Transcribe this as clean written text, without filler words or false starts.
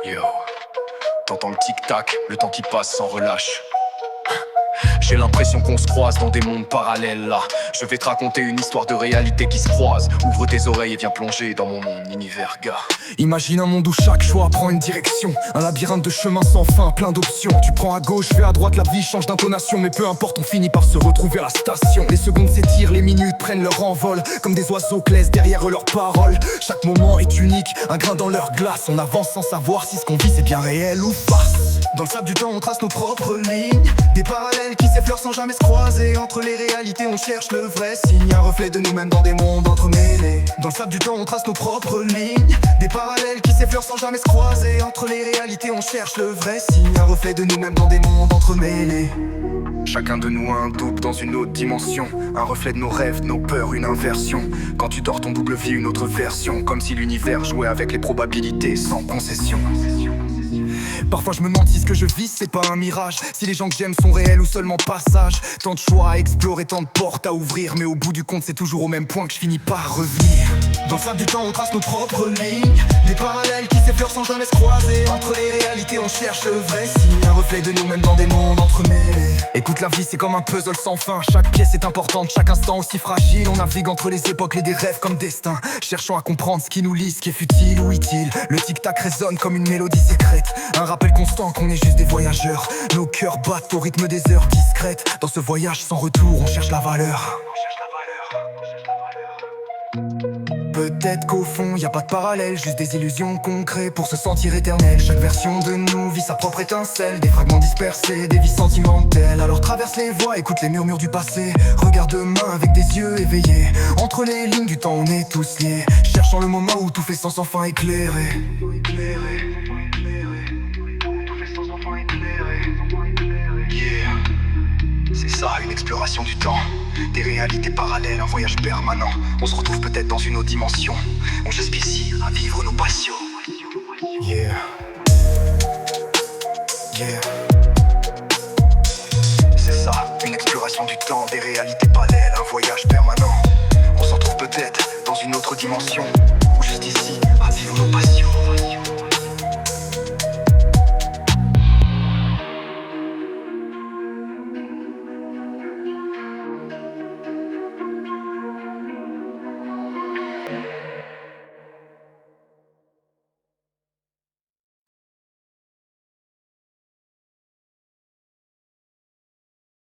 Yo, t'entends le tic-tac, le temps qui passe sans relâche. J'ai l'impression qu'on se croise dans des mondes parallèles là. Je vais te raconter une histoire de réalité qui se croise. Ouvre tes oreilles et viens plonger dans mon univers, gars. Imagine un monde où chaque choix prend une direction. Un labyrinthe de chemins sans fin, plein d'options. Tu prends à gauche, fais à droite, la vie change d'intonation. Mais peu importe, on finit par se retrouver à la station. Les secondes s'étirent, les minutes prennent leur envol. Comme des oiseaux que laissent derrière eux leurs paroles. Chaque moment est unique, un grain dans leur glace. On avance sans savoir si ce qu'on vit c'est bien réel ou farce. Dans le sable du temps on trace nos propres lignes. Des parallèles qui s'effleurent sans jamais se croiser. Entre les réalités on cherche le vrai signe. Un reflet de nous-mêmes dans des mondes entremêlés. Dans le sable du temps on trace nos propres lignes. Des parallèles qui s'effleurent sans jamais se croiser. Entre les réalités on cherche le vrai signe. Un reflet de nous-mêmes dans des mondes entremêlés. Chacun de nous a un double dans une autre dimension. Un reflet de nos rêves, de nos peurs, une inversion. Quand tu dors ton double vit une autre version. Comme si l'univers jouait avec les probabilités sans concession. Parfois je me demande si ce que je vis c'est pas un mirage. Si les gens que j'aime sont réels ou seulement passage. Tant de choix à explorer, tant de portes à ouvrir. Mais au bout du compte c'est toujours au même point que je finis par revenir. Dans le sable du temps on trace nos propres lignes. Des parallèles qui s'effleurent sans jamais se croiser. Entre les réalités on cherche le vrai signe. Un reflet de nous-mêmes dans des mondes entremêlés. Écoute, la vie c'est comme un puzzle sans fin. Chaque pièce est importante, chaque instant aussi fragile. On navigue entre les époques et des rêves comme destin. Cherchant à comprendre ce qui nous lie, ce qui est futile ou utile. Le tic-tac résonne comme une mélodie secrète. Un rappel constant qu'on est juste des voyageurs. Nos cœurs battent au rythme des heures discrètes. Dans ce voyage sans retour on cherche la valeur. Peut-être qu'au fond y a pas de parallèle, juste des illusions qu'on crée pour se sentir éternel. Chaque version de nous vit sa propre étincelle. Des fragments dispersés, des vies sentimentales. Alors traverse les voies, écoute les murmures du passé. Regarde demain avec des yeux éveillés. Entre les lignes du temps on est tous liés. Cherchant le moment où tout fait sans enfin éclairer. Yeah, c'est ça une exploration du temps. Des réalités parallèles, un voyage permanent. On se retrouve peut-être dans une autre dimension. On juste ici à vivre nos passions. Yeah. Yeah. C'est ça, une exploration du temps. Des réalités parallèles, un voyage permanent. On se retrouve peut-être dans une autre dimension. Ou juste ici à vivre nos passions.